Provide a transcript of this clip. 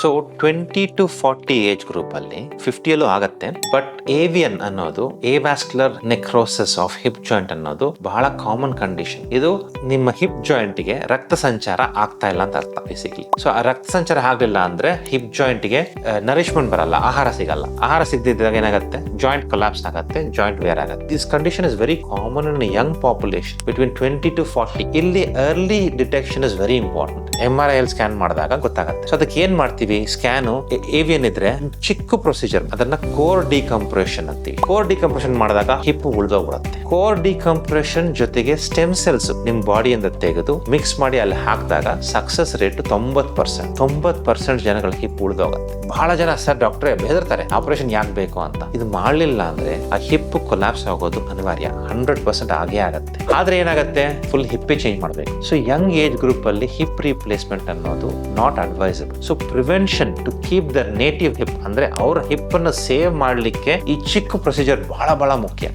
So 20 to 40 age group ಅಲ್ಲಿ 50ಯಲ್ಲೂ ಆಗತ್ತೆ. But avian ಅನ್ನೋದು ಏವ್ಯಾಸ್ಕ್ಯುಲರ್ ನೆಕ್ರೋಸಿಸ್ ಆಫ್ ಹಿಪ್ ಜಾಯಿಂಟ್ ಅನ್ನೋದು ಬಹಳ ಕಾಮನ್ ಕಂಡೀಷನ್. ಇದು ನಿಮ್ಮ ಹಿಪ್ ಜಾಯಿಂಟ್ ಗೆ ರಕ್ತ ಸಂಚಾರ ಆಗ್ತಾ ಇಲ್ಲ ಅಂತ ಅರ್ಥ ಬೇಸಿಕಲಿ. ಸೊ ಆ ರಕ್ತ ಸಂಚಾರ ಆಗಲಿಲ್ಲ ಅಂದ್ರೆ ಹಿಪ್ ಜಾಯಿಂಟ್ ಗೆ ನರಿಶ್ಮೆಂಟ್ ಬರಲ್ಲ, ಆಹಾರ ಸಿಗಲ್ಲ. ಆಹಾರ ಸಿಗದಿದ್ದಾಗ ಏನಾಗುತ್ತೆ, ಜಾಯಿಂಟ್ ಕೊಲಾಪ್ಸ್ ಆಗುತ್ತೆ, ಜಾಯಿಂಟ್ ವೇರ್ ಆಗುತ್ತೆ. This condition is very common in young population between 20 to 40. ಇಲ್ಲಿ early detection is very important. MRI scan ಮಾಡಿದಾಗ ಗೊತ್ತಾಗುತ್ತೆ. ಸೊ ಅದಕ್ಕೆ ಏನ್ ಮಾಡ್ತೀವಿ, ಸ್ಕ್ಯಾನು ಏವಿಯನ್ ಇದ್ರೆ ಚಿಕ್ಕ ಪ್ರೊಸೀಜರ್, ಅದನ್ನ ಕೋರ್ ಡಿಕಂಪ್ರೆಷನ್ ಅಂತೀವಿ. ಕೋರ್ ಡಿಕಂಪ್ರೆಷನ್ ಮಾಡಿದಾಗ ಹಿಪ್ ಉಳ್ದೋಗ್ಬಿಡುತ್ತೆ. ಕೋರ್ ಡಿಕಂಪ್ರೆಷನ್ ಜೊತೆಗೆ ಸ್ಟೆಮ್ ಸೆಲ್ಸ್ ನಿಮ್ ಬಾಡಿಯಿಂದ ತೆಗೆದು ಮಿಕ್ಸ್ ಮಾಡಿ ಅಲ್ಲಿ ಹಾಕಿದಾಗ ಸಕ್ಸಸ್ ರೇಟ್ 90% ಜನಗಳ ಹಿಪ್ ಉಳ್ದೋಗುತ್ತೆ. ಬಹಳ ಜನ ಸರ್ ಡಾಕ್ಟ್ರೆ ಬೆದರ್ತಾರೆ, ಆಪರೇಷನ್ ಯಾಕೆ ಬೇಕು ಅಂತ. ಇದು ಮಾಡಲಿಲ್ಲ ಅಂದ್ರೆ ಆ ಹಿಪ್ ಕೊಲಾಪ್ಸ್ ಆಗೋದು ಅನಿವಾರ್ಯ, 100% ಆಗೇ ಆಗುತ್ತೆ. ಆದ್ರೆ ಏನಾಗುತ್ತೆ, ಫುಲ್ ಹಿಪ್ಪೇ ಚೇಂಜ್ ಮಾಡಬೇಕು. ಸೊ ಯಂಗ್ ಏಜ್ ಗ್ರೂಪ್ ಅಲ್ಲಿ ಹಿಪ್ ರಿಪ್ಲೇಸ್ಮೆಂಟ್ ಅನ್ನೋದು not advisable. So prevention to keep the native hip, ಅಂದ್ರೆ ಅವರ ಹಿಪ್ ಅನ್ನು ಸೇವ್ ಮಾಡ್ಲಿಕ್ಕೆ ಈ ಚಿಕ್ಕ ಪ್ರೊಸೀಜರ್ ಬಹಳ ಮುಖ್ಯ.